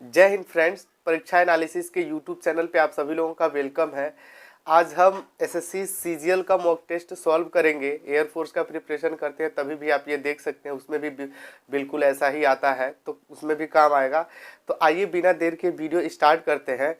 जय हिंद फ्रेंड्स, परीक्षा एनालिसिस के यूट्यूब चैनल पे आप सभी लोगों का वेलकम है। आज हम एसएससी सीजीएल का मॉक टेस्ट सॉल्व करेंगे। एयरफोर्स का प्रिपरेशन करते हैं तभी भी आप ये देख सकते हैं, उसमें भी बिल्कुल ऐसा ही आता है, तो उसमें भी काम आएगा। तो आइए बिना देर के वीडियो स्टार्ट करते हैं।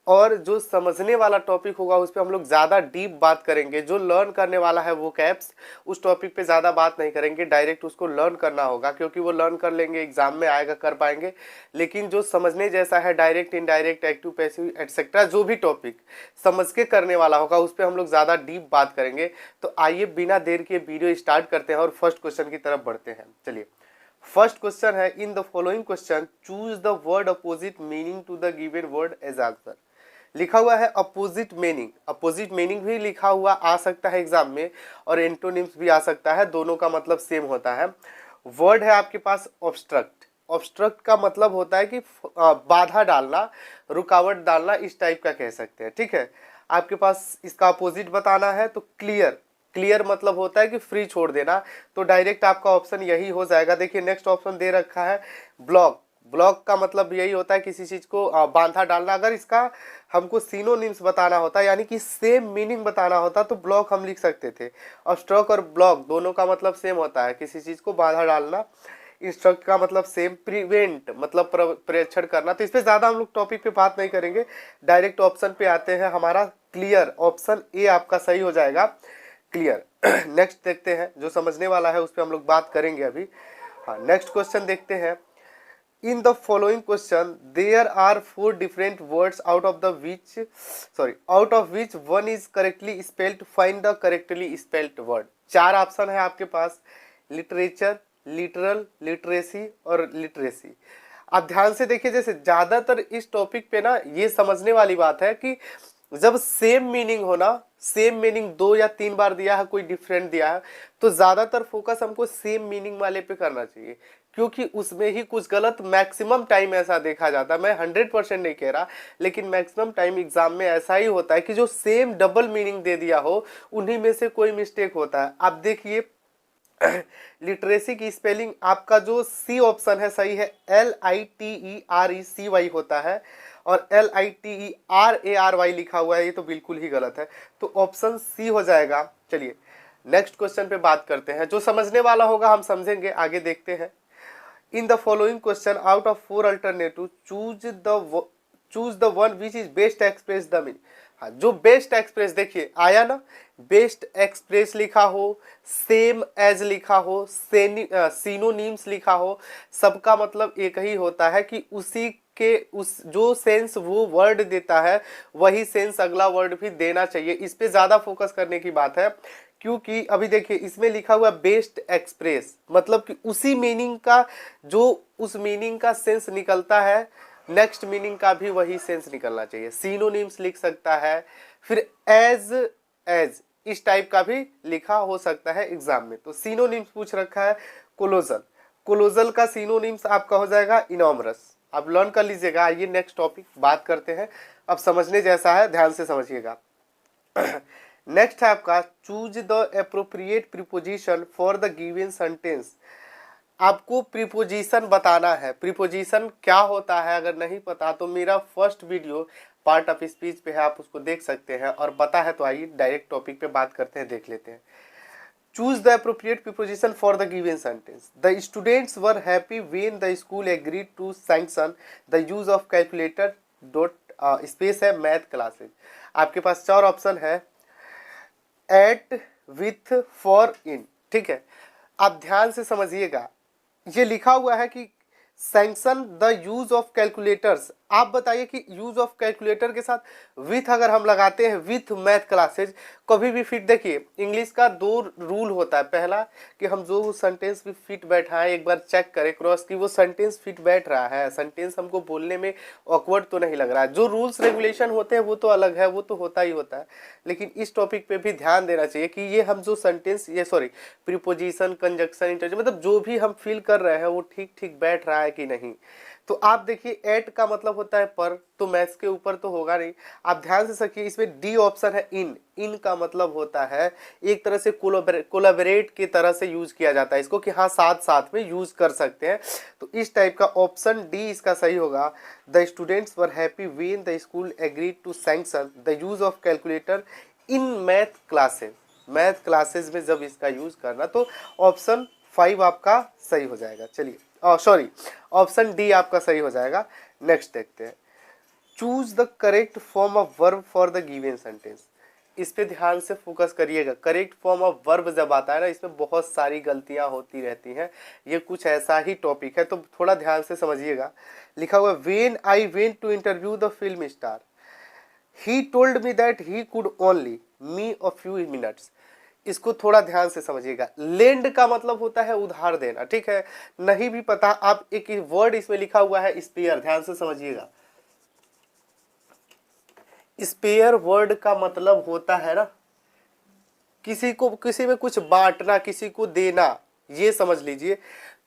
और जो समझने वाला टॉपिक होगा उस पर हम लोग ज़्यादा डीप बात करेंगे। जो लर्न करने वाला है वो कैप्स, उस टॉपिक पे ज़्यादा बात नहीं करेंगे, डायरेक्ट उसको लर्न करना होगा, क्योंकि वो लर्न कर लेंगे एग्जाम में आएगा, कर पाएंगे। लेकिन जो समझने जैसा है, direct indirect active passive etcetera, जो भी टॉपिक समझ के करने वाला होगा उस पर हम लोग ज़्यादा डीप बात करेंगे। तो आइए बिना देर के वीडियो स्टार्ट करते हैं और फर्स्ट क्वेश्चन की तरफ बढ़ते हैं। चलिए, फर्स्ट क्वेश्चन है, in the following question choose the word opposite meaning to the given word as answer. लिखा हुआ है अपोजिट मीनिंग। अपोजिट मीनिंग भी लिखा हुआ आ सकता है एग्जाम में, और एंटोनिम्स भी आ सकता है, दोनों का मतलब सेम होता है। वर्ड है आपके पास ऑब्स्ट्रक्ट। ऑब्स्ट्रक्ट का मतलब होता है कि बाधा डालना, रुकावट डालना, इस टाइप का कह सकते हैं। ठीक है, आपके पास इसका अपोजिट बताना है तो क्लियर। क्लियर मतलब होता है कि फ्री छोड़ देना, तो डायरेक्ट आपका ऑप्शन यही हो जाएगा। देखिए नेक्स्ट ऑप्शन दे रखा है ब्लॉक। ब्लॉक का मतलब यही होता है किसी चीज को बांधा डालना। अगर इसका हमको सिनोनिम्स बताना होता, यानी कि सेम मीनिंग बताना होता, तो ब्लॉक हम लिख सकते थे। ऑब्स्ट्रक्ट और ब्लॉक दोनों का मतलब सेम होता है, किसी चीज को बांधा डालना। इंस्ट्रक्ट का मतलब सेम, प्रिवेंट मतलब प्रेक्षण करना। तो इस पे ज्यादा हम लोग टॉपिक पे बात नहीं करेंगे, डायरेक्ट ऑप्शन पे आते हैं। हमारा क्लियर, ऑप्शन ए आपका सही हो जाएगा, क्लियर। नेक्स्ट देखते हैं, जो समझने वाला है उस पर हम लोग बात करेंगे अभी। हाँ, नेक्स्ट क्वेश्चन देखते हैं। In the following question, there are four different words out of which one is correctly spelled. Find the correctly spelled word. चार ऑप्शन है आपके पास, लिटरेचर, लिटरल, लिटरेसी और लिटरेसी। आप ध्यान से देखिए, जैसे ज्यादातर इस टॉपिक पे ना ये समझने वाली बात है कि जब सेम मीनिंग हो ना, सेम मीनिंग 2 या 3 बार दिया है, कोई डिफरेंट दिया है, तो ज्यादातर फोकस हमको सेम मीनिंग वाले पे करना चाहिए, क्योंकि उसमें ही कुछ गलत मैक्सिमम टाइम ऐसा देखा जाता है। मैं 100% नहीं कह रहा, लेकिन मैक्सिमम टाइम एग्जाम में ऐसा ही होता है कि जो सेम डबल मीनिंग दे दिया हो, उन्हीं में से कोई मिस्टेक होता है। आप देखिए लिटरेसी की स्पेलिंग आपका जो सी ऑप्शन है सही है, LITERECY होता है, और LITERARY लिखा हुआ है, ये तो बिल्कुल ही गलत है। तो ऑप्शन सी हो जाएगा। चलिए नेक्स्ट क्वेश्चन पे बात करते हैं। जो समझने वाला होगा हम समझेंगे, आगे देखते हैं। इन the following question out of 4 alternative choose the one which is best express the meaning. हाँ, जो बेस्ट एक्सप्रेस, देखिए आया ना, बेस्ट एक्सप्रेस लिखा हो, सेम एज लिखा हो, सिनोनिम्स लिखा हो, सबका मतलब एक ही होता है कि उसी के उस जो सेंस वो वर्ड देता है वही सेंस अगला वर्ड भी देना चाहिए। इस पे ज्यादा फोकस करने की बात है, क्योंकि अभी देखिए इसमें लिखा हुआ बेस्ट एक्सप्रेस, मतलब कि उसी मीनिंग का, जो उस मीनिंग का सेंस निकलता है, नेक्स्ट मीनिंग का भी वही सेंस निकलना चाहिए। सिनोनिम्स लिख सकता है, फिर एज इस टाइप का भी लिखा हो सकता है एग्जाम में। तो सिनोनिम्स पूछ रखा है कोलोजल। कोलोजल का सिनोनिम्स आपका हो जाएगा इनॉमरस। आप लर्न कर लीजिएगा। आइए नेक्स्ट टॉपिक बात करते हैं। अब समझने जैसा है, ध्यान से समझिएगा। नेक्स्ट है आपका choose the appropriate preposition for the given sentence. आपको प्रीपोजिशन बताना है। प्रीपोजिशन क्या होता है अगर नहीं पता तो मेरा first video part of speech पे है, आप उसको देख सकते हैं। और पता है तो आइए डायरेक्ट टॉपिक पे बात करते हैं, देख लेते हैं। Choose the appropriate preposition for the given sentence. The students were happy when the school agreed to sanction the use of calculator dot space है मैथ क्लासेज। आपके पास 4 ऑप्शन है, एट, विथ, फॉर, इन। ठीक है, आप ध्यान से समझिएगा। ये लिखा हुआ है कि sanction the use of calculators. आप बताइए कि यूज ऑफ कैलकुलेटर के साथ विथ अगर हम लगाते हैं, विथ मैथ क्लासेज, कभी भी फिट। देखिए इंग्लिश का 2 रूल होता है। पहला कि हम जो सेंटेंस भी फिट बैठाएं, एक बार चेक करें क्रॉस की वो सेंटेंस फिट बैठ रहा है, सेंटेंस हमको बोलने में ऑकवर्ड तो नहीं लग रहा है। जो रूल्स रेगुलेशन होते हैं वो तो अलग है, वो तो होता ही होता है, लेकिन इस टॉपिक पे भी ध्यान देना चाहिए कि ये हम जो सेंटेंस, ये सॉरी प्रीपोजिशन, कंजक्शन, इंटरजेक्शन, मतलब जो भी हम फील कर रहे हैं वो ठीक ठीक बैठ रहा है कि नहीं। तो आप देखिए एट का मतलब मतलब होता है पर, तो मैथ्स के ऊपर तो होगा नहीं। आप ध्यान से सकिए, इसमें डी ऑप्शन है इन। इन का मतलब होता है एक तरह से कोलाबरेट की तरह से यूज किया जाता है इसको, कि हाँ साथ साथ में यूज कर सकते हैं। तो इस टाइप का ऑप्शन डी इसका सही होगा। The students were happy when the school agreed to sanction the use of calculator in math classes. Math classes में जब इसका यूज करना, तो ऑप्शन 5 आपका सही हो जाएगा। चलिए, सॉरी, ऑप्शन डी आपका सही हो जाएगा। नेक्स्ट देखते हैं, choose the correct form of verb for the given sentence. इस पे ध्यान से फोकस करिएगा। करेक्ट फॉर्म ऑफ वर्ब जब आता है ना, इसमें बहुत सारी गलतियां होती रहती हैं। ये कुछ ऐसा ही टॉपिक है, तो थोड़ा ध्यान से समझिएगा। लिखा हुआ है, when I went to interview the film star he told me that he could only me a few minutes. इसको थोड़ा ध्यान से समझिएगा। लेंड का मतलब होता है उधार देना, ठीक है। नहीं भी पता, आप एक वर्ड इसमें लिखा हुआ है स्पेयर, ध्यान से समझिएगा। स्पेयर वर्ड का मतलब होता है ना किसी को, किसी में कुछ बांटना, किसी को देना, ये समझ लीजिए।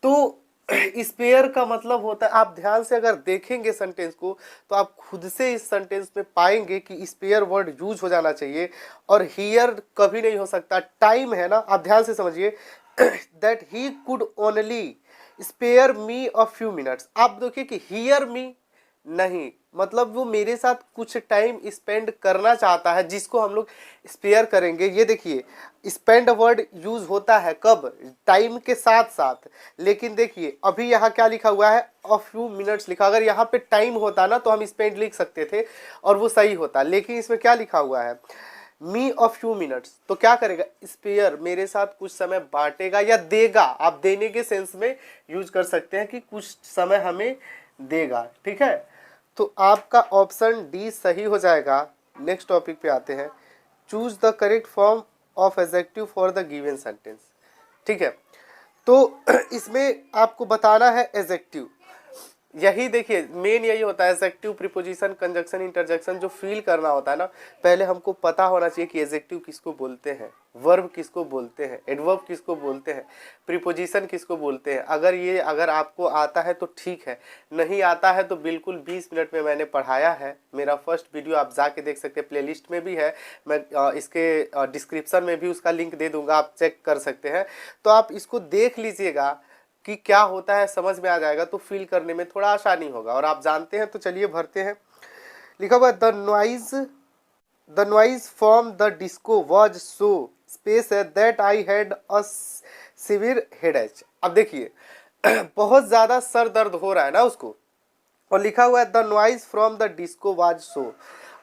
तो स्पेयर का मतलब होता है, आप ध्यान से अगर देखेंगे सेंटेंस को, तो आप खुद से इस सेंटेंस में पाएंगे कि स्पेयर वर्ड यूज हो जाना चाहिए, और हियर कभी नहीं हो सकता। टाइम है ना, आप ध्यान से समझिए, that he could only spare me a few minutes. आप देखिए कि हियर मी नहीं, मतलब वो मेरे साथ कुछ टाइम स्पेंड करना चाहता है, जिसको हम लोग स्पेयर करेंगे। ये देखिए, स्पेंड वर्ड यूज होता है कब, टाइम के साथ साथ। लेकिन देखिए अभी यहाँ क्या लिखा हुआ है, अ फ्यू मिनट्स लिखा। अगर यहाँ पे टाइम होता ना, तो हम स्पेंड लिख सकते थे और वो सही होता। लेकिन इसमें क्या लिखा हुआ है, मी अ फ्यू मिनट्स, तो क्या करेगा, स्पेयर मेरे साथ कुछ समय बांटेगा या देगा। आप देने के सेंस में यूज कर सकते हैं कि कुछ समय हमें देगा, ठीक है। तो आपका ऑप्शन डी सही हो जाएगा। नेक्स्ट टॉपिक पे आते हैं, choose the correct form of adjective for the given sentence, ठीक है। तो इसमें आपको बताना है एडजेक्टिव। यही देखिए मेन यही होता है, एडजेक्टिव, प्रीपोजिशन, कंजक्शन, इंटरजेक्शन जो फील करना होता है ना, पहले हमको पता होना चाहिए कि एडजेक्टिव किसको बोलते हैं, वर्ब किसको बोलते हैं, एडवर्ब किसको बोलते हैं, प्रीपोजिशन किसको बोलते हैं। अगर आपको आता है तो ठीक है, नहीं आता है तो बिल्कुल 20 मिनट में मैंने पढ़ाया है। मेरा फर्स्ट वीडियो आप जाके देख सकते हैं, प्लेलिस्ट में भी है, मैं इसके डिस्क्रिप्शन में भी उसका लिंक दे दूंगा, आप चेक कर सकते हैं। तो आप इसको देख लीजिएगा कि क्या होता है, समझ में आ जाएगा, तो फील करने में थोड़ा आसानी होगा। और आप जानते हैं तो चलिए भरते हैं। लिखा हुआ the noise from the disco was so space है that I had a severe headache. अब देखिए बहुत ज्यादा सर दर्द हो रहा है ना उसको, और लिखा हुआ है the noise from the disco was सो।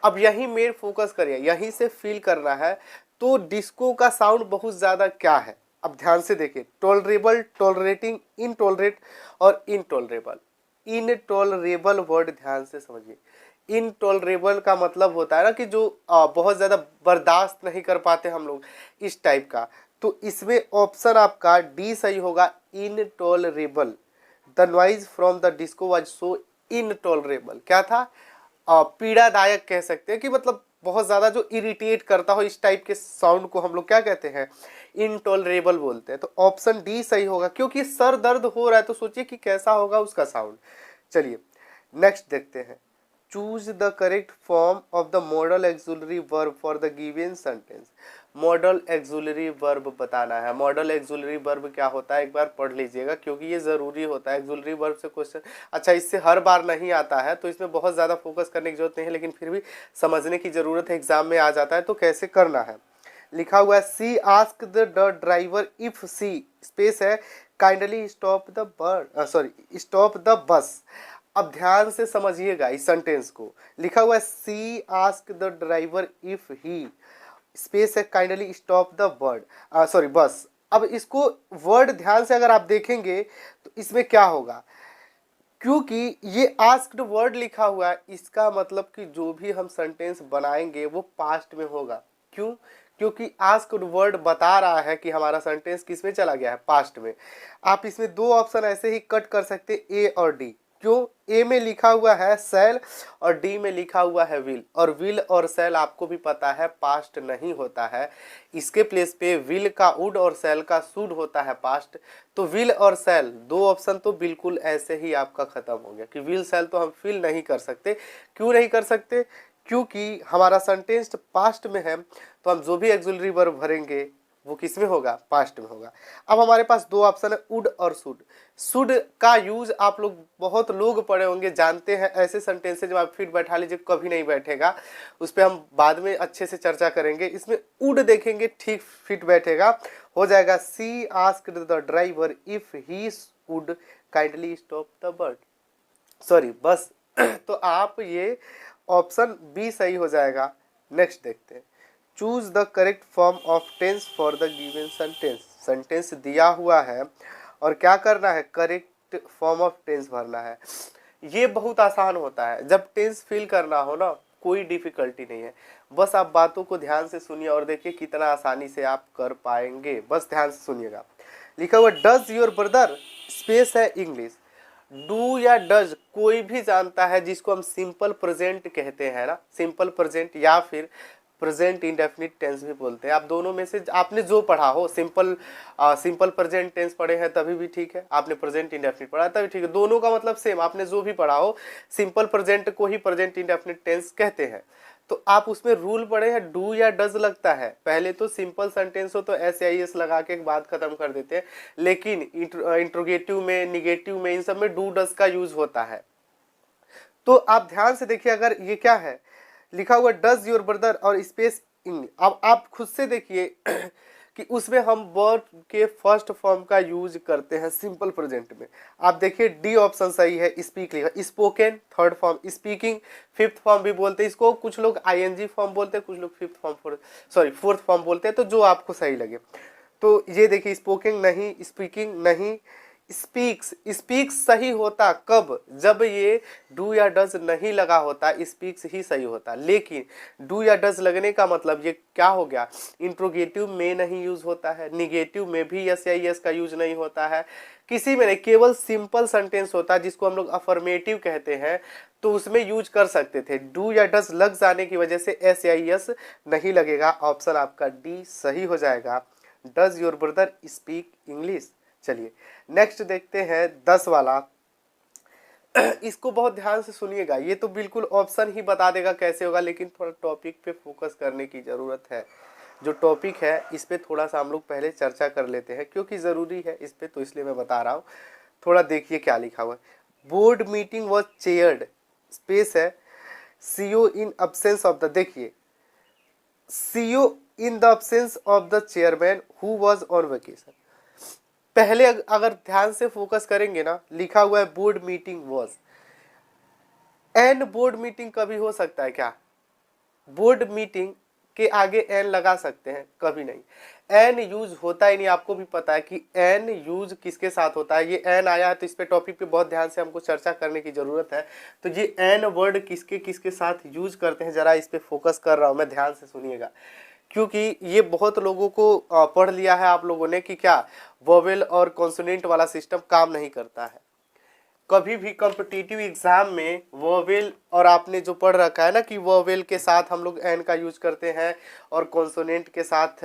अब यही मेन फोकस करिए, यहीं से फील करना है। तो डिस्को का साउंड बहुत ज्यादा क्या है, अब ध्यान से देखिए, टॉलरेबल, टॉलरेटिंग, इनटॉलरेट और इनटॉलरेबल। इनटॉलरेबल वर्ड ध्यान से समझिए। इनटॉलरेबल का मतलब होता है ना कि जो बहुत ज़्यादा बर्दाश्त नहीं कर पाते हम लोग, इस टाइप का। तो इसमें ऑप्शन आपका डी सही होगा, intolerable. The noise from the disco was so intolerable. क्या था, पीड़ादायक कह सकते हैं, कि मतलब बहुत ज़्यादा जो इरिटेट करता हो, इस टाइप के साउंड को हम लोग क्या कहते हैं, इनटॉलरेबल बोलते हैं। तो ऑप्शन डी सही होगा, क्योंकि सर दर्द हो रहा है, तो सोचिए कि कैसा होगा उसका साउंड। चलिए नेक्स्ट देखते हैं, choose the correct form of the modal auxiliary verb for the given sentence. Modal auxiliary verb बताना है। मॉडल एक्सुलरी वर्ब क्या होता है एक बार पढ़ लीजिएगा, क्योंकि ये ज़रूरी होता है। एक्सुलरी वर्ब से क्वेश्चन, अच्छा इससे हर बार नहीं आता है, तो इसमें बहुत ज़्यादा फोकस करने की जरूरत नहीं है, लेकिन फिर भी समझने की ज़रूरत है, एग्जाम में आ जाता है तो कैसे करना है। लिखा हुआ है, she ask the driver if she space है kindly stop the stop the bus. अब ध्यान से समझिएगा इस सेंटेंस को। लिखा हुआ है, she ask the driver if he space है काइंडली स्टॉप द बस। अब इसको वर्ड ध्यान से अगर आप देखेंगे तो इसमें क्या होगा, क्योंकि ये आस्क्ड वर्ड लिखा हुआ है, इसका मतलब कि जो भी हम सेंटेंस बनाएंगे वो पास्ट में होगा। क्यों, क्योंकि आस्क्ड वर्ड बता रहा है कि हमारा सेंटेंस किस में चला गया है, पास्ट में। आप इसमें दो ऑप्शन ऐसे ही कट कर सकते, ए और डी। क्यों, ए में लिखा हुआ है सेल और डी में लिखा हुआ है विल, और विल और सेल आपको भी पता है पास्ट नहीं होता है। इसके प्लेस पे विल का वुड और सेल का शुड होता है पास्ट। तो विल और सेल दो ऑप्शन तो बिल्कुल ऐसे ही आपका खत्म हो गया कि विल सेल तो हम फिल नहीं कर सकते। क्यों नहीं कर सकते? क्योंकि हमारा सेंटेंस पास्ट में है, तो हम जो भी एक्सिलरी वर्ब भरेंगे वो किस में होगा? पास्ट में होगा। अब हमारे पास दो ऑप्शन है वुड और शुड। शुड का यूज आप लोग बहुत लोग पढ़े होंगे, जानते हैं। ऐसे सेंटेंसेज जब आप फिट बैठा लीजिए कभी नहीं बैठेगा, उस पर हम बाद में अच्छे से चर्चा करेंगे। इसमें वुड देखेंगे ठीक फिट बैठेगा, हो जाएगा she asked the driver if he would kindly stop the bus. Sorry बस तो आप ये ऑप्शन बी सही हो जाएगा। नेक्स्ट देखते हैं, choose the correct form of tense for the given sentence. Sentence दिया हुआ है और क्या करना है? करेक्ट फॉर्म ऑफ टेंस भरना है। ये बहुत आसान होता है, जब टेंस फिल करना हो ना कोई डिफिकल्टी नहीं है। बस आप बातों को ध्यान से सुनिए और देखिए कितना आसानी से आप कर पाएंगे। बस ध्यान से सुनिएगा। लिखा हुआ डज योर ब्रदर, स्पेस है इंग्लिश। डू या डज कोई भी जानता है, जिसको हम सिंपल प्रेजेंट कहते हैं ना, सिंपल प्रेजेंट या फिर प्रेजेंट इंडेफिनिट टेंस भी बोलते हैं। आप दोनों में से आपने जो पढ़ा हो, सिंपल प्रेजेंट टेंस पढ़े हैं तभी भी ठीक है, आपने प्रेजेंट इंडेफिनिट पढ़ा तभी ठीक है, दोनों का मतलब सेम। आपने जो भी पढ़ा हो, सिंपल प्रेजेंट को ही प्रेजेंट इंडेफिनिट टेंस कहते हैं। तो आप उसमें रूल पढ़े हैं, डू या डज लगता है। पहले तो सिंपल सेंटेंस हो तो SIS लगा के बात खत्म कर देते हैं, लेकिन इंट्रोगेटिव में, निगेटिव में, इन सब में डू डज का यूज होता है। तो आप ध्यान से देखिए, अगर ये क्या है लिखा हुआ डज योर ब्रदर और स्पेस इंग्लिश। अब आप खुद से देखिए कि उसमें हम वर्ब के फर्स्ट फॉर्म का यूज करते हैं सिंपल प्रेजेंट में। आप देखिए डी ऑप्शन सही है, स्पीक लिखा। Spoken third form, speaking fifth form भी बोलते हैं इसको, कुछ लोग ING फॉर्म बोलते हैं, कुछ लोग फिफ्थ फॉर्म फोर्थ फॉर्म बोलते हैं, तो जो आपको सही लगे। तो ये देखिए स्पोकिंग नहीं, स्पीकिंग नहीं, स्पीक्स। स्पीक्स सही होता कब? जब ये डू या डज नहीं लगा होता, स्पीक्स ही सही होता। लेकिन डू या डज लगने का मतलब ये क्या हो गया? इंट्रोगेटिव में नहीं यूज होता है, निगेटिव में भी SIS का यूज नहीं होता है, किसी में नहीं। केवल सिंपल सेंटेंस होता है जिसको हम लोग अफर्मेटिव कहते हैं, तो उसमें यूज कर सकते थे। डू या डज लग जाने की वजह से SIS नहीं लगेगा। ऑप्शन आपका डी सही हो जाएगा। Does your brother speak English. चलिए नेक्स्ट देखते हैं 10 वाला। इसको बहुत ध्यान से सुनिएगा, ये तो बिल्कुल ऑप्शन ही बता देगा कैसे होगा, लेकिन थोड़ा टॉपिक पे फोकस करने की ज़रूरत है। जो टॉपिक है इस पे थोड़ा सा हम लोग पहले चर्चा कर लेते हैं, क्योंकि ज़रूरी है इस पे, तो इसलिए मैं बता रहा हूँ। थोड़ा देखिए क्या लिखा हुआ है। Board meeting was chaired, space है CO in absence of the. देखिए CO in the absence of the chairman who was on vacation. पहले अगर ध्यान से फोकस करेंगे ना, लिखा हुआ है board meeting was. An board meeting कभी हो सकता है क्या? बोर्ड मीटिंग के आगे एन लगा सकते हैं? कभी नहीं। एन यूज होता ही नहीं। आपको भी पता है कि एन यूज किसके साथ होता है। ये एन आया है तो इस पे टॉपिक पे बहुत ध्यान से हमको चर्चा करने की जरूरत है। तो ये एन वर्ड किसके किसके साथ यूज करते हैं, जरा इस पे फोकस कर रहा हूं मैं, ध्यान से सुनिएगा। क्योंकि ये बहुत लोगों को पढ़ लिया है आप लोगों ने कि क्या वोवेल और कॉन्सोनेंट वाला सिस्टम काम नहीं करता है। कभी भी कॉम्पिटिटिव एग्जाम में वोवेल, और आपने जो पढ़ रखा है ना कि वोवेल के साथ हम लोग एन का यूज करते हैं और कॉन्सोनेंट के साथ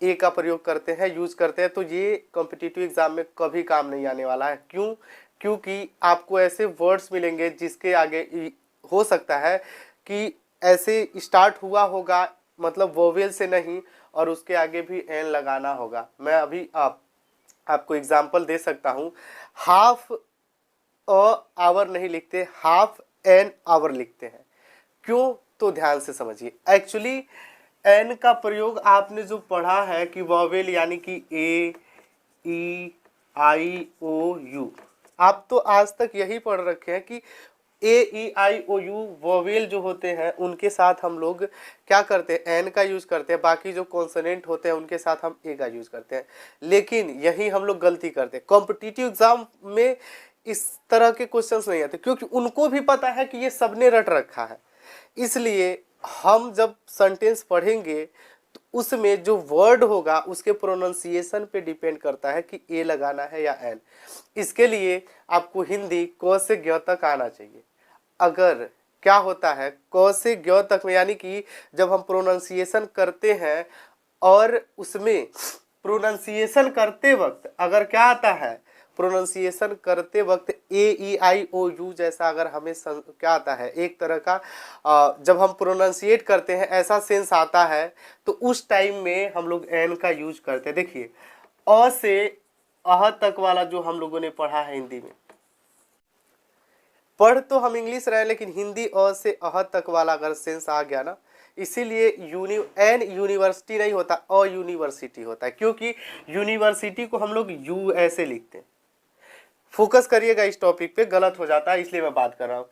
ए का प्रयोग करते हैं, यूज करते हैं, तो ये कॉम्पिटिटिव एग्जाम में कभी काम नहीं आने वाला है। क्यों? क्योंकि आपको ऐसे वर्ड्स मिलेंगे जिसके आगे हो सकता है कि ऐसे स्टार्ट हुआ होगा, मतलब वोवेल से नहीं, और उसके आगे भी एन लगाना होगा। मैं अभी आपको एग्जांपल दे सकता हूँ। हाफ आवर नहीं लिखते, हाफ एन आवर लिखते हैं। क्यों? तो ध्यान से समझिए। एक्चुअली एन का प्रयोग आपने जो पढ़ा है कि वोवेल यानी कि AEIOU, आप तो आज तक यही पढ़ रखे हैं कि AEIOU वोवेल जो होते हैं उनके साथ हम लोग क्या करते हैं? एन का यूज करते हैं। बाकी जो कॉन्सोनेंट होते हैं उनके साथ हम ए का यूज करते हैं। लेकिन यही हम लोग गलती करते हैं। कॉम्पिटिटिव एग्जाम में इस तरह के क्वेश्चंस नहीं आते, क्योंकि उनको भी पता है कि ये सबने रट रखा है। इसलिए हम जब सेंटेंस पढ़ेंगे तो उसमें जो वर्ड होगा उसके प्रोनाउंसिएशन पे डिपेंड करता है कि ए लगाना है या एन। इसके लिए आपको हिंदी क से ज्ञ तक आना चाहिए। अगर क्या होता है क से ज्ञ तक में, यानी कि जब हम प्रोनाउंसिएशन करते हैं और उसमें प्रोनाउंसिएशन करते वक्त अगर क्या आता है, प्रोनाउंसिएशन करते वक्त ए ई आई ओ यू जैसा अगर हमें क्या आता है एक तरह का जब हम प्रोनाउंसिएट करते हैं ऐसा सेंस आता है, तो उस टाइम में हम लोग एन का यूज करते हैं। देखिए अ से अह तक वाला जो हम लोगों ने पढ़ा है हिंदी में, पढ़ तो हम इंग्लिश रहे लेकिन हिंदी अ से अह तक वाला अगर सेंस आ गया ना, इसीलिए एन यूनिवर्सिटी नहीं होता, अ यूनिवर्सिटी होता है, क्योंकि यूनिवर्सिटी को हम लोग यू ऐसे लिखते हैं। फोकस करिएगा इस टॉपिक पे, गलत हो जाता है इसलिए मैं बात कर रहा हूँ।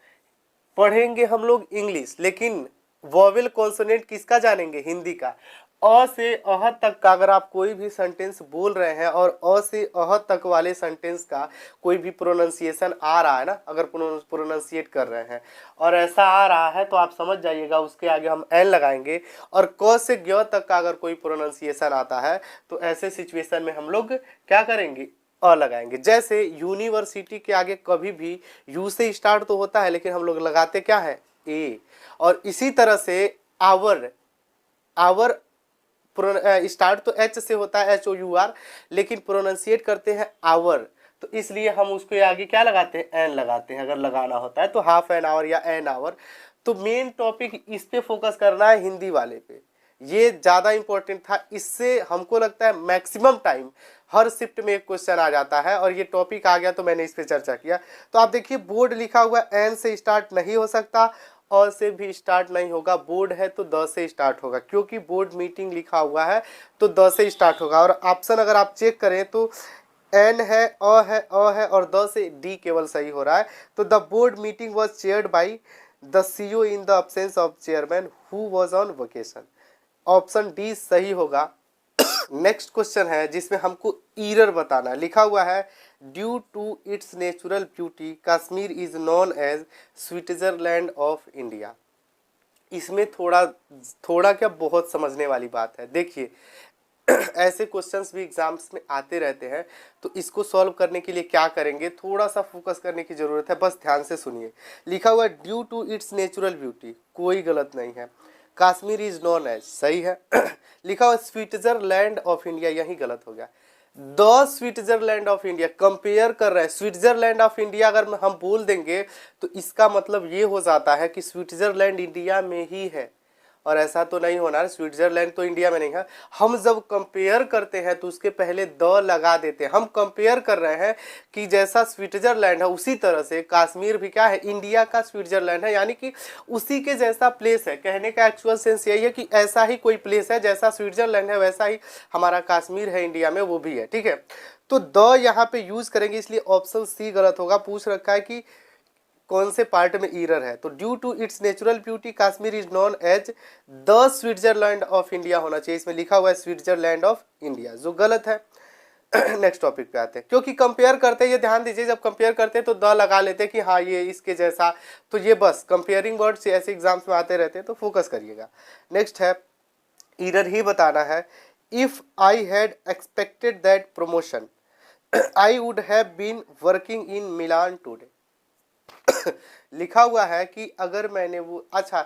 पढ़ेंगे हम लोग इंग्लिश लेकिन वोवेल कॉन्सोनेंट किसका जानेंगे, हिंदी का। अ से अह तक का अगर आप कोई भी सेंटेंस बोल रहे हैं और अ से अह तक वाले सेंटेंस का कोई भी प्रोनाउंसिएशन आ रहा है ना, अगर प्रोनाउंसिएट कर रहे हैं और ऐसा आ रहा है तो आप समझ जाइएगा उसके आगे हम एन लगाएंगे। और क से ज्ञ तक का अगर कोई प्रोनाउंसिएशन आता है तो ऐसे सिचुएशन में हम लोग क्या करेंगे, अ लगाएंगे। जैसे यूनिवर्सिटी के आगे कभी भी यू से स्टार्ट तो होता है लेकिन हम लोग लगाते क्या है, ए। और इसी तरह से आवर स्टार्ट तो एच से होता है, एच ओ यू आर, लेकिन प्रोनाउंसिएट करते हैं आवर, तो इसलिए हम उसके आगे क्या लगाते हैं, एन लगाते हैं। अगर लगाना होता है तो हाफ एन आवर या एन आवर। तो मेन टॉपिक इस पे फोकस करना है, हिंदी वाले पे, ये ज़्यादा इंपॉर्टेंट था। इससे हमको लगता है मैक्सिमम टाइम हर शिफ्ट में एक क्वेश्चन आ जाता है और ये टॉपिक आ गया तो मैंने इस पे चर्चा किया। तो आप देखिए बोर्ड लिखा हुआ एन से स्टार्ट नहीं हो सकता, अ से भी स्टार्ट नहीं होगा, बोर्ड है तो द से स्टार्ट होगा, क्योंकि बोर्ड मीटिंग लिखा हुआ है तो द से स्टार्ट होगा। और ऑप्शन अगर आप चेक करें तो एन है, अ है, अ है और द से डी केवल सही हो रहा है। तो the board meeting was chaired by the CEO in the absence of chairman who was on vacation. Option D सही होगा। नेक्स्ट क्वेश्चन है जिसमें हमको ईरर बताना है। लिखा हुआ है due to its natural beauty Kashmir is known as Switzerland of India. इसमें थोड़ा क्या बहुत समझने वाली बात है। देखिए ऐसे क्वेश्चंस भी एग्जाम्स में आते रहते हैं, तो इसको सॉल्व करने के लिए क्या करेंगे, थोड़ा सा फोकस करने की जरूरत है, बस ध्यान से सुनिए। लिखा हुआ है due to its natural beauty, कोई गलत नहीं है। कश्मीर इज नोन एज सही है। लिखा हुआ स्विट्जरलैंड ऑफ इंडिया, यही गलत हो गया। The Switzerland of India compare कर रहे हैं, स्विट्जरलैंड ऑफ इंडिया अगर हम बोल देंगे तो इसका मतलब ये हो जाता है कि स्विट्जरलैंड इंडिया में ही है, और ऐसा तो नहीं होना, स्विट्जरलैंड तो इंडिया में नहीं है। हम जब कंपेयर करते हैं तो उसके पहले द लगा देते हैं। हम कंपेयर कर रहे हैं कि जैसा स्विट्जरलैंड है उसी तरह से कश्मीर भी क्या है, इंडिया का स्विट्जरलैंड है, यानी कि उसी के जैसा प्लेस है। कहने का एक्चुअल सेंस यही है कि ऐसा ही कोई प्लेस है, जैसा स्विट्जरलैंड है वैसा ही हमारा कश्मीर है इंडिया में, वो भी है। ठीक है, तो द यहाँ पे यूज करेंगे, इसलिए ऑप्शन सी गलत होगा। पूछ रखा है कि कौन से पार्ट में ईरर है, तो due to its natural beauty Kashmir is known as the Switzerland of India होना चाहिए। इसमें लिखा हुआ है स्विट्जरलैंड ऑफ इंडिया, जो गलत है। नेक्स्ट टॉपिक पे आते हैं, क्योंकि कंपेयर करते हैं, ये ध्यान दीजिए, जब कंपेयर करते हैं तो द लगा लेते हैं कि हाँ ये इसके जैसा, तो ये बस कंपेयरिंग वर्ड्स ऐसे एग्जाम्स में आते रहते हैं, तो फोकस करिएगा। नेक्स्ट है ईरर ही बताना है। If I had expected that promotion I would have been working in Milan today. लिखा हुआ है कि अगर मैंने वो, अच्छा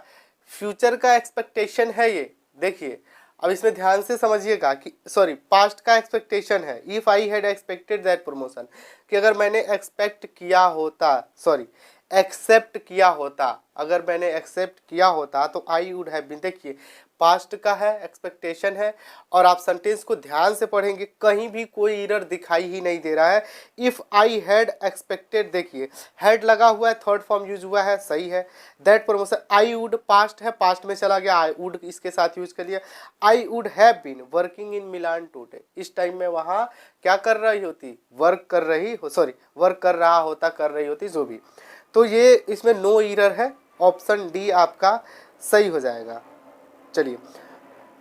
फ्यूचर का एक्सपेक्टेशन है ये, देखिए अब इसमें ध्यान से समझिएगा कि सॉरी पास्ट का एक्सपेक्टेशन है। If I had expected that promotion, कि अगर मैंने एक्सपेक्ट किया होता, सॉरी एक्सेप्ट किया होता, अगर मैंने एक्सेप्ट किया होता तो आई वुड हैव बीन। देखिए पास्ट का है, एक्सपेक्टेशन है, और आप सेंटेंस को ध्यान से पढ़ेंगे कहीं भी कोई एरर दिखाई ही नहीं दे रहा है। इफ आई हैड एक्सपेक्टेड, देखिए हैड लगा हुआ है, थर्ड फॉर्म यूज हुआ है, सही है। That promotion, I would past है, पास्ट में चला गया, आई वुड इसके साथ यूज कर लिया। I would have been working in Milan today, इस टाइम में वहाँ क्या कर रही होती, वर्क कर रही हो, सॉरी वर्क कर रहा होता, कर रही होती, जो भी। तो ये इसमें नो एरर है, ऑप्शन डी आपका सही हो जाएगा। चलिए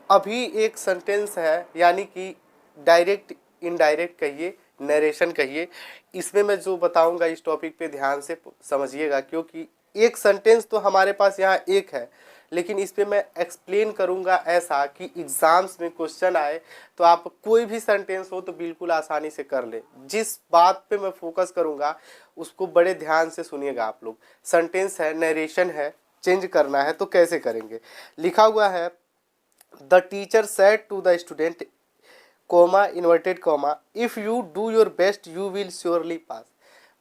अभी एक सेंटेंस है, यानी कि डायरेक्ट इनडायरेक्ट कहिए, नरेशन कहिए, इसमें मैं जो बताऊंगा इस टॉपिक पे ध्यान से समझिएगा, क्योंकि एक सेंटेंस तो हमारे पास यहाँ एक है, लेकिन इस पे मैं एक्सप्लेन करूँगा ऐसा कि एग्ज़ाम्स में क्वेश्चन आए तो आप कोई भी सेंटेंस हो तो बिल्कुल आसानी से कर ले। जिस बात पे मैं फोकस करूँगा उसको बड़े ध्यान से सुनिएगा आप लोग। सेंटेंस है, नरेशन है, चेंज करना है तो कैसे करेंगे। लिखा हुआ है the teacher said to the student comma inverted comma if you do your best you will surely pass.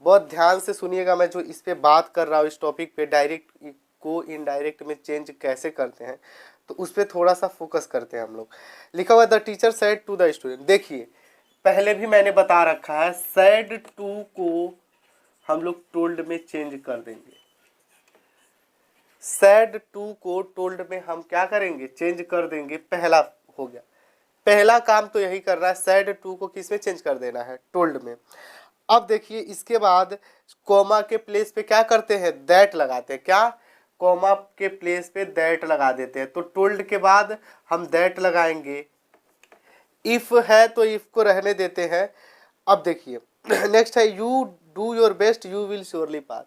बहुत ध्यान से सुनिएगा, मैं जो इस पे बात कर रहा हूँ इस टॉपिक पे डायरेक्ट को इनडायरेक्ट में चेंज कैसे करते हैं तो उस पर थोड़ा सा फोकस करते हैं हम लोग। लिखा हुआ the teacher said to the student. देखिए पहले भी मैंने बता रखा है सेड टू को हम लोग टोल्ड में चेंज कर देंगे। सेड टू को टोल्ड में हम क्या करेंगे, चेंज कर देंगे। पहला हो गया, पहला काम तो यही कर रहा है, सेड टू को किस में चेंज कर देना है, टोल्ड में। अब देखिए इसके बाद कोमा के प्लेस पे क्या करते हैं, दैट लगाते हैं। क्या, कोमा के प्लेस पे दैट लगा देते हैं। तो टोल्ड के बाद हम दैट लगाएंगे। इफ है तो इफ को रहने देते हैं। अब देखिए नेक्स्ट है you do your best you will surely pass.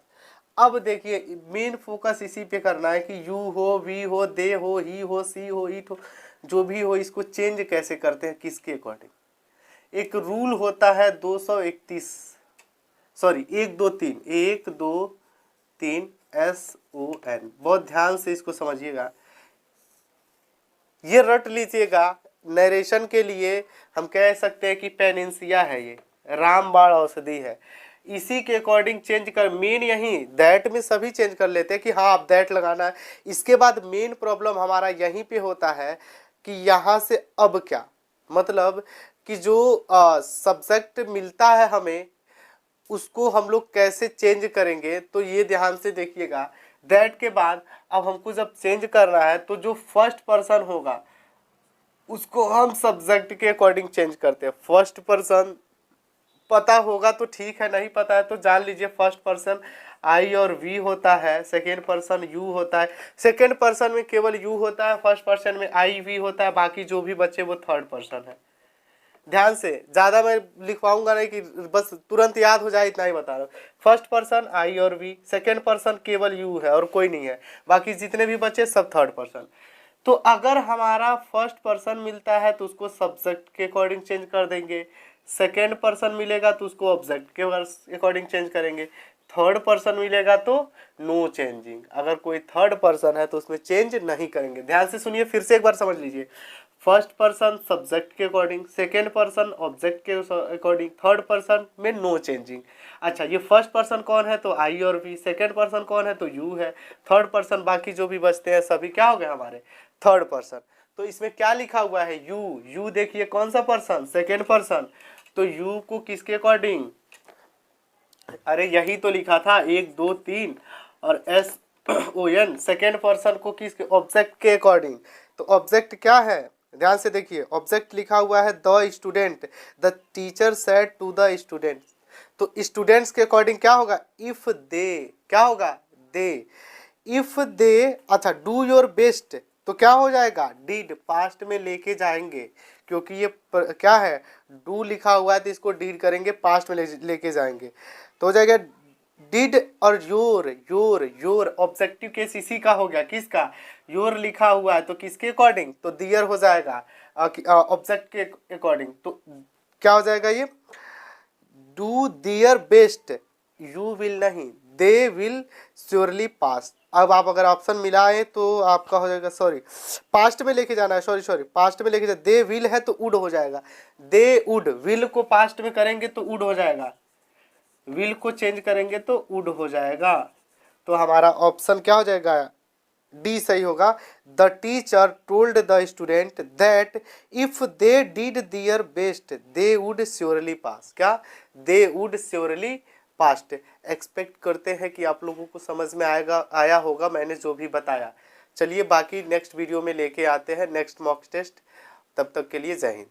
अब देखिए मेन फोकस इसी पे करना है कि यू हो, वी हो, दे हो, ही हो, सी हो, इट हो, जो भी हो, इसको चेंज कैसे करते हैं, किसके अकॉर्डिंग। एक रूल होता है 231 सॉरी 1 2 3 1 2 3 SON। बहुत ध्यान से इसको समझिएगा, ये रट लीजिएगा। नरेशन के लिए हम कह सकते हैं कि पेनिनसिया है, ये रामबाण औषधि है। इसी के अकॉर्डिंग चेंज कर, मेन यही दैट में सभी चेंज कर लेते हैं कि हाँ आप दैट लगाना है। इसके बाद मेन प्रॉब्लम हमारा यहीं पे होता है कि यहाँ से अब क्या, मतलब कि जो सब्जेक्ट मिलता है हमें उसको हम लोग कैसे चेंज करेंगे। तो ये ध्यान से देखिएगा, दैट के बाद अब हमको जब चेंज करना है तो जो फर्स्ट पर्सन होगा उसको हम सब्जेक्ट के अकॉर्डिंग चेंज करते हैं। फर्स्ट पर्सन पता होगा तो ठीक है, नहीं पता है तो जान लीजिए फर्स्ट पर्सन आई और वी होता है, सेकेंड पर्सन यू होता है। सेकेंड पर्सन में केवल यू होता है, फर्स्ट पर्सन में आई वी होता है, बाकी जो भी बचे वो थर्ड पर्सन है। ध्यान से, ज़्यादा मैं लिखवाऊंगा नहीं कि बस तुरंत याद हो जाए, इतना ही बता रहा हूँ। फर्स्ट पर्सन आई और वी, सेकेंड पर्सन केवल यू है और कोई नहीं है, बाकी जितने भी बचे सब थर्ड पर्सन। तो अगर हमारा फर्स्ट पर्सन मिलता है तो उसको सब्जेक्ट के अकॉर्डिंग चेंज कर देंगे। सेकेंड पर्सन मिलेगा तो उसको ऑब्जेक्ट के अकॉर्डिंग चेंज करेंगे। थर्ड पर्सन मिलेगा तो नो चेंजिंग। अगर कोई थर्ड पर्सन है तो उसमें चेंज नहीं करेंगे। ध्यान से सुनिए, फिर से एक बार समझ लीजिए। फर्स्ट पर्सन सब्जेक्ट के अकॉर्डिंग, सेकेंड पर्सन ऑब्जेक्ट के अकॉर्डिंग, थर्ड पर्सन में नो चेंजिंग। अच्छा, ये फर्स्ट पर्सन कौन है तो आई और वी, सेकेंड पर्सन कौन है तो यू है, थर्ड पर्सन बाकी जो भी बचते हैं सभी क्या हो गए हमारे थर्ड पर्सन। तो इसमें क्या लिखा हुआ है, यू। यू देखिए कौन सा पर्सन, सेकेंड पर्सन। तो यू को किसके अकॉर्डिंग, अरे यही तो लिखा था 1 2 3 और SON। सेकेंड पर्सन को किसके, ऑब्जेक्ट के अकॉर्डिंग। तो ऑब्जेक्ट क्या है, ध्यान से देखिए, ऑब्जेक्ट लिखा हुआ है the student. The teacher said to the student. तो स्टूडेंट्स के अकॉर्डिंग क्या होगा, इफ दे, क्या होगा, दे। इफ दे, अच्छा डू योर बेस्ट तो क्या हो जाएगा, डिड, पास्ट में लेके जाएंगे क्योंकि ये क्या है, डू लिखा हुआ है तो इसको डिड करेंगे, पास्ट में लेके जाएंगे तो हो जाएगा डिड। और your, your, your objective case इसी का हो गया, किसका, योर लिखा हुआ है तो किसके अकॉर्डिंग, तो दियर हो जाएगा ऑब्जेक्ट के अकॉर्डिंग। तो क्या हो जाएगा ये, do their best, you will नहीं, दे विल श्योरली पास। अब आप अगर ऑप्शन मिलाए तो आपका हो जाएगा, सॉरी पास्ट में लेके जाना है, सॉरी पास्ट में लेके जाना, दे विल है तो वुड हो जाएगा, दे वुड। विल को पास्ट में करेंगे तो वुड हो जाएगा, विल को चेंज करेंगे तो वुड हो जाएगा। तो हमारा ऑप्शन क्या हो जाएगा, डी सही होगा। The teacher told the student that if they did their best they would surely pass. क्या, they would surely passed. Expect करते हैं कि आप लोगों को समझ में आया होगा मैंने जो भी बताया। चलिए बाकी नेक्स्ट वीडियो में लेके आते हैं नेक्स्ट मॉक टेस्ट। तब तक के लिए जय हिंद।